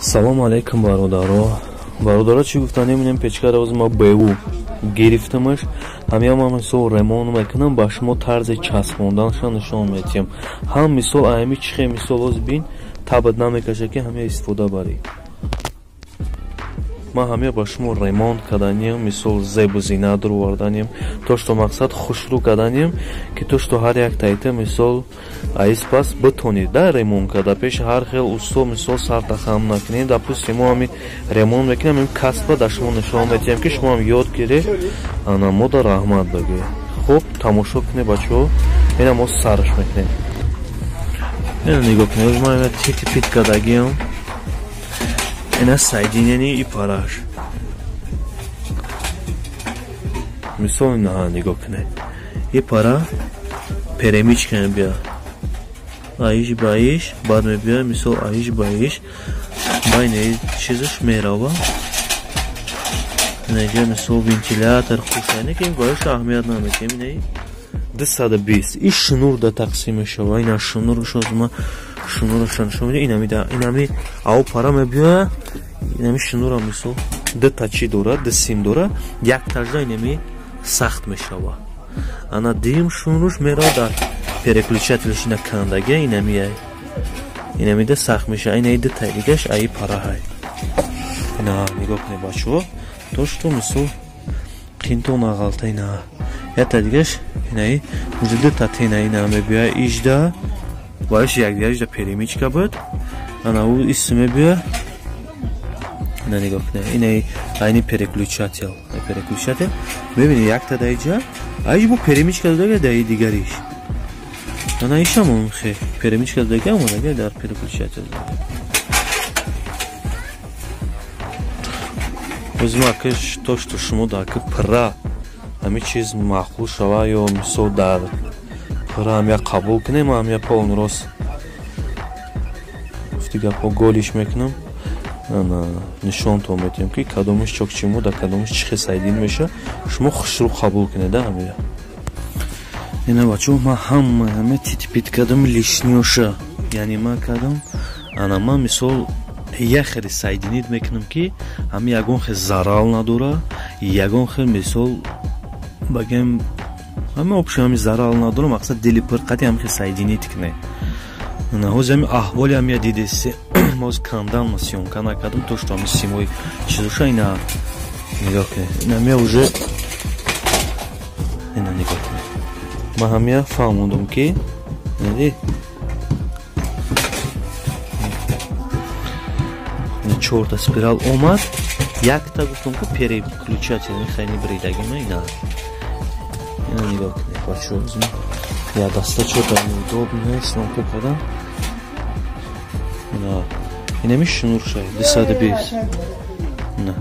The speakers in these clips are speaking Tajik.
Салом алейкум бародаро чӣ гуфта наминем печкара оз ма беву гирифтамаш ҳамяма мисол ремонт мекунам ба шумо тарзи часпонданашон нишон метиҳам ҳам мисол ами чихе мисол оз бин табад намекаша ки ҳамя истифода барӣ ма ҳамя ба шумо ремонт каданиям мисол зебу зинат руварданиям то што мақсад хушрӯ каданиям ки то што ҳар як тайта мисол аиз пас битонид да ремонт када пеши ҳар хел усто мисол сартахам накунед допустим мо ҳами ремонт мекунем ин касба да шумо нишон метиҳам ки шумо ҳам ёд гиред ана мода раҳмат багӯ хуб тамошо кунед бачаҳо ина мо сарш мекунем ина нигоҳ кунед ма ина типит кадагиам ина соединение и параш мисол ина нигоҳ кунед и пара перемичка мебия аиш ба аиш баъд мебия мисол аиш ба аиш байни чизаш мерава инаҷа мисол вентилятор хушайне ки бояш аҳамият намекем ина 220 и шнур да тақсим мешава ина шнуршо ма шнуршон шумо инами ав пара мебия инами шнура мисол ду тачи дора ду сим дора як тажда инами сахт мешава ана дим шнурш мера дар переключателш ина кандаге инами да сахт мешава ина ду тайдигаш аи пара ҳай ина нигоҳ кунед бачаҳо то што мисол қинто нағалта ина я тайдигаш инаи ду татина ина мебия ижда باش یک پیرمیچ بود انا او اسم بیا نه نگاه کنه اینه اینی پرکلوچاتل ببینید یک تا دیجا ایش بو پیرمیچ کرده دای دیگریش انا ایشم اون خیر پیرمیچ کرده اومده در پرکلوچاتل озмакаш то что шумо даки пра ҳами чиз маъқул шава ё мисол дар пра ҳамя қабул кунем ҳамя полн рост гуфтига по голиш мекунам ана нишонтон метиҳам ки кадомаш чокчимо да кадомаш чихе сайдин меша шумо хушрӯ қабул кунеда ҳамя ина бачаҳо ма ҳама титипит кадам лишниёша яъне ма кадам ана ма мисол як хеле сайдинид мекунам ки ҳами ягон хел зарал надора ягон хел мисол багем ҳама обши ҳами зарал надора мақсад дили пирқати ҳами хел сайдинид куне ана ҳози ҳами аҳволи ҳами дидеси моз кандан ма сёнка накардам то што ҳами симои чизоша ина нигоҳ кунед ина ҳамия уже ина нигоҳ кунед ма ҳамия фаҳмондам ки нади чорта спирал омад якта гуфтам ки переключатель мехайни бридаги ма ина нигоҳ кунед бачаҳо я даста чорта удобно снопка кардам инами шнуршай 220 на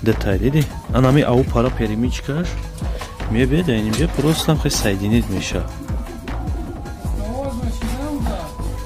деталь диди анами ау пара перемичкаш мебеда иним просто там хе сайдинид меша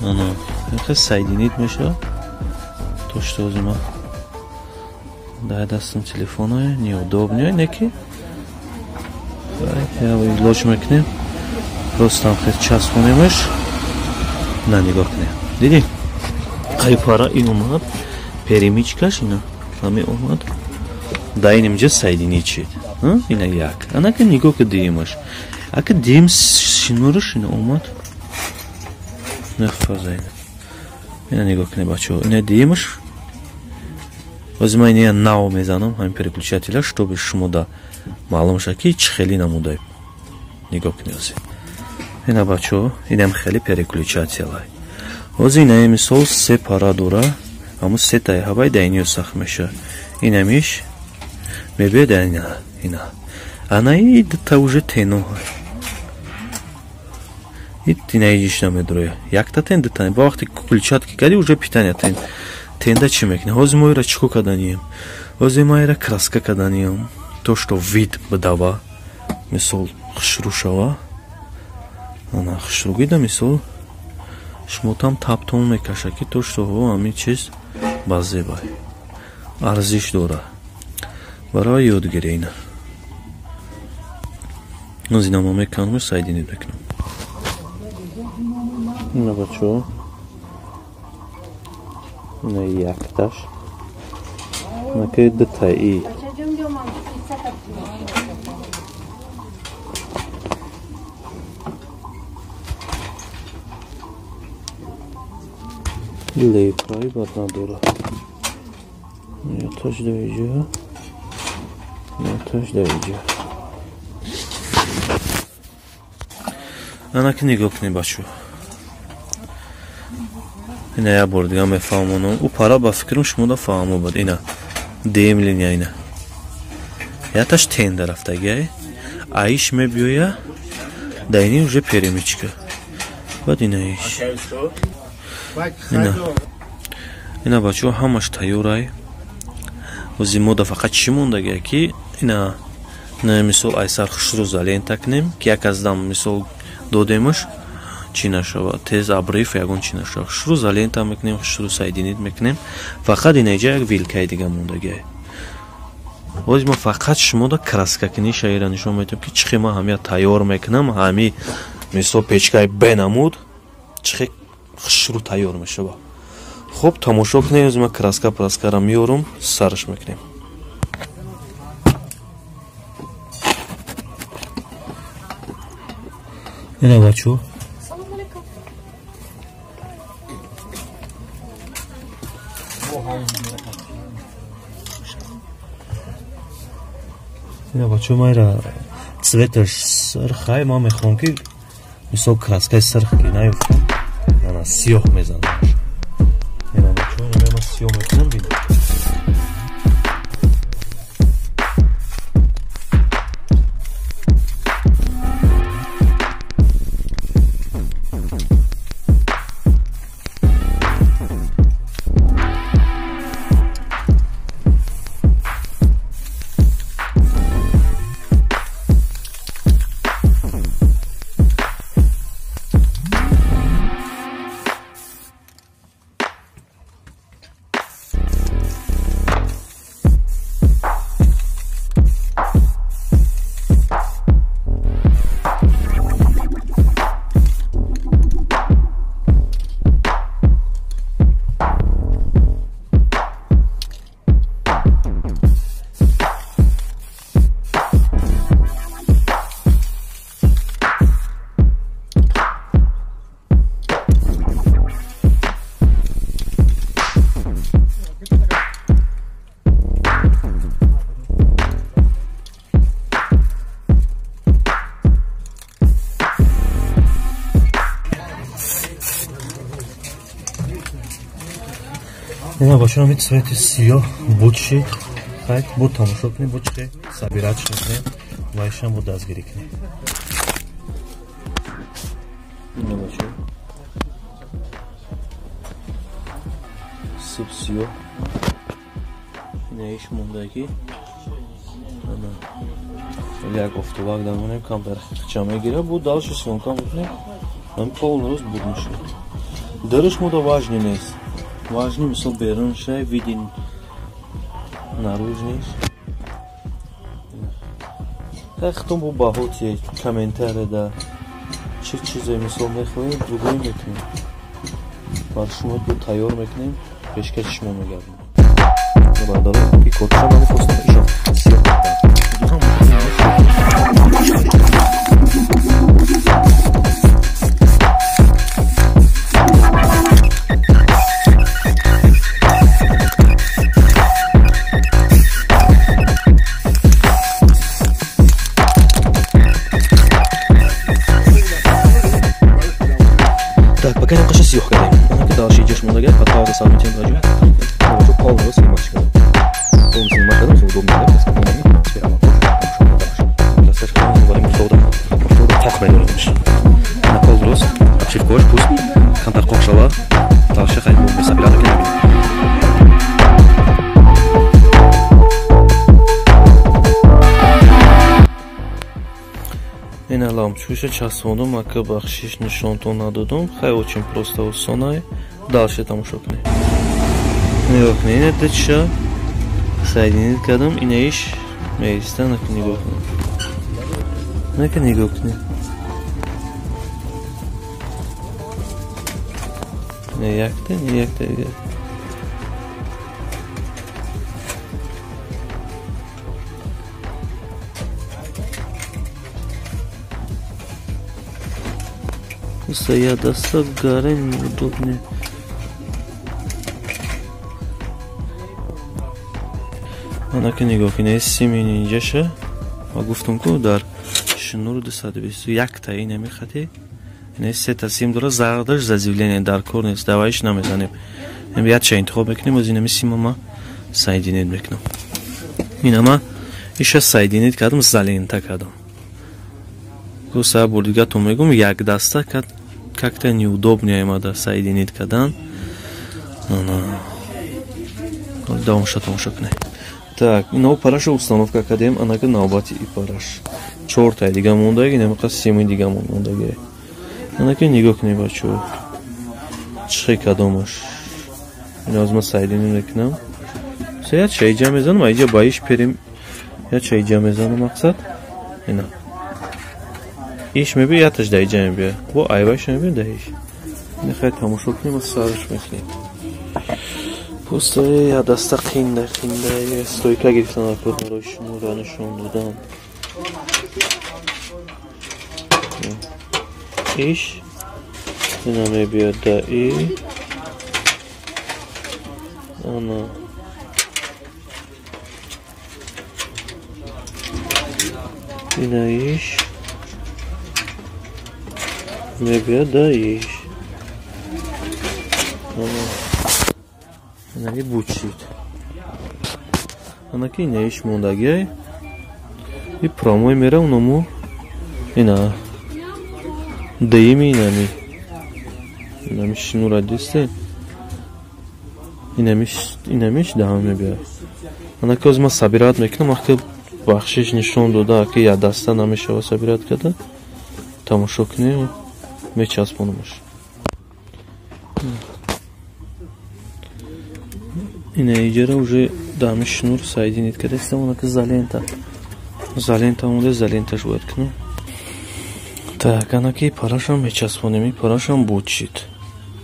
ана хе сайдинид меша то что зима дай дастам телефона неудобно неки я излоч мекунем просто там хе часпонемаш на нигоҳ кунем диди ай пара ин омад перемичкаш ина ҳами омад да инимҷа сайдини чид ина як анака нигоҳ ки диимаш ака диим шинураш ина омад нефазайна ина нигоҳ кунед бачаҳо ина диимаш ози ма ина нао мезанам ҳамин переключателя чтобы шумо да маълум шад ки чӣ хели намудаи нигоҳ кунед ози ина бачаҳо инам хели переключателай ози инаи мисол се пара дора ҳамун се таи ҳавай да иниё сахт меша инамиш мебия да ина анаи та уже теноҳай инаи иш намедороя якта тен дитан ба вақти ключатки кади уже питания тенда чӣ мекунем ҳози мо ира чико каданием ҳози ма ира краска каданием то што вид бидава мисол хушрӯ шава ана хушрӯгида мисол шумо там таптон мекаша ки то што ҳамин чиз ба зебай арзиш дора барои ёдгирӣ ина аз ина ма мекунам сайдинид мекунам ина бачаҳо نه یکتاش نکه دو تایی لیپایی باد نداره یا تاش دایجا یا تاش دایجا انا که نگاه کنی بچو اینا یا بردگم بفهمونم او پارا با فکرم شما دا فهمو بود اینا دیم لینیا اینا یا تاش تین درفته گه ایش میبیویا داینی уже перемычка вот اینا ایش اینا بچو همش تیورای و زیمودا فقط چی مونده گه که اینا نه مثال ایسار خشرو زالین تکنیم که یک از دم مثال دودیمش چی نشود تیز ابریف یکون چی نشود خشرو زالین تا میکنیم خشرو سایدینید میکنیم فقط این اینجا یک ویلکای دیگه مونده گه ولی ما فقط شما دا کراسکا کنی شایر نشون میتونیم که چخی ما همی تیار میکنم همی مثال پیچکای بینمود چخی خشرو تیار میشه با خب تماشا کنیم از ما کراسکا پراسکا را میارم سرش میکنیم اینا بچو اینا بچو مایرا цветش سرخای ما میخوام که مثال کراسکای سرخ که نیفتم نه سیاه میزنم اینا بچو اینا ما سیاه میکنم بینم اینا باشم این цвет سیاه بود شید خیلی بود تماشا کنیم بود چه سبیراتش نکنیم و ایشان بود دستگیری کنیم اینا باشم سب سیاه اینا ایش موندگی ولی یک افتوباق دمونیم کم در خچه میگیره بود دالش سیونکا میکنیم من پول روز بود میشه درش مودا важный نیست важный مثل بیرون شه ویدین نروز نیست اختون بو باهوتی کامنتر ده چه چیزی مثل میخواییم دوگوی میکنیم بعد شما دو تیار میکنیم پیشکش شما میگردیم بعد دارم که کتشا منی پستم ایشان سیاه пока не каши сиёх кардем она ки далши ҷашм мондаги патавари салмитин раҷо ҷо полро снимаш кардем полно снимаш кардем со удобно да пас кардем спирама дасташ кардем варим сода тақ медоримш на полрос обшив кош пуст камтар қоқ шава далши хайд бо месабирада ки набинем این علام چوشه چسبوندم اگه بخشش نشونتون ندادم خیلی очень просто осоное дальше тамошо کنید نگاه کنید این دچه соединить کردم این ایش میسته نکن نگاه کنید نکن نگاه کنید نه یک تا دیگه Я достал гарен неудобный. Она к нему кинес семени инжаша. Гуфтам ку дар шнур 220. Як-то и нами хати. Не сета $7 зардаш за заявление дар кор нест. Давайш намезанем. Я ча интихоб мекунем, аз инами симама сайдинет мекунем. Инама иша сайдинет кардам, залента кардам. Гуса бурдига то мегум як даста как-то неудобно им да соединить кадан. Давно шатне. Так, но параша установка кадем, она к наобати и параш. Чорта дига мундаги, нема кас семи дига мундаги. Она к нигок не бачу. Чхи кадомаш. Назма соединим некнам. Се я чай джамезанам, айджа байиш перим. Я чай джамезанам максат. Ина. Иш меби яташ дайджам бия. Бо айваш меби дайиш. Нехай тамошо кунем, аз сараш мислим. Просто я даста киндер. Стойка гирифтам аркод барои шумо ра нишон додам. Иш ина мебиад даи. Ана ина иш мебиад даиш. Она не бучит. Она ки не иш мондагай. И промой мера уному. Ина. Даими инами. Инами шнура дисте. Инамиш даваме бия. Она ки озма сабират мекунам, вақти бахшиш нишон дода, ки я даста намешава сабират када. Тамошо кунем, мечаспонамаш. Ина иҷара уже дами шнур соединит кадастам, она ки залента. Залента муде, заленташ бояд кунам. Так, она ки парашам мечаспонем, и парашам бучит.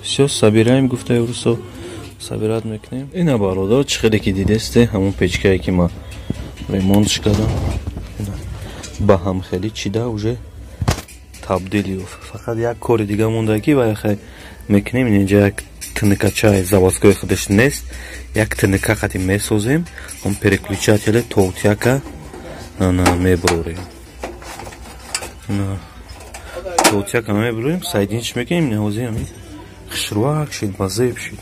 Все, собираем, гуфта еврусо. Собират мекунем. Ина бародар, чихеле ки дидесте, ҳамон печкае ки ма ремонтш кардам. Ба ҳам хеле чида уже табдил ёфт. Фақат як кори дига монда ки ва яхай мекунем, инҷа як тнкачаи заводскои худаш нест. Як тнка хати месозем, он переключателе толтяка меброрем. Толтяка меброрем, соединиш мекунем, нехозем хшруак шид, базеб шид.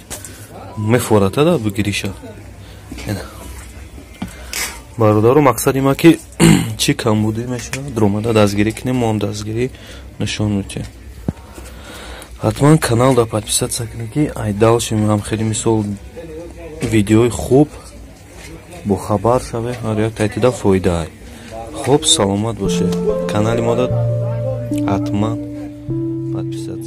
Мефората да бигириша. Бародару мақсади ма ки чи камбуди меша, дромада дастгирӣ кунем, мо ҳам дастгирӣ нишон мутем. ҳатман канал да подписаться кунед ки ай далшим ҳам хеле мисол видеои хуб бохабар шаве, ҳар як тайтида фоидаай. Хуб, саломат боше. Канали мо да ҳатман подписаться.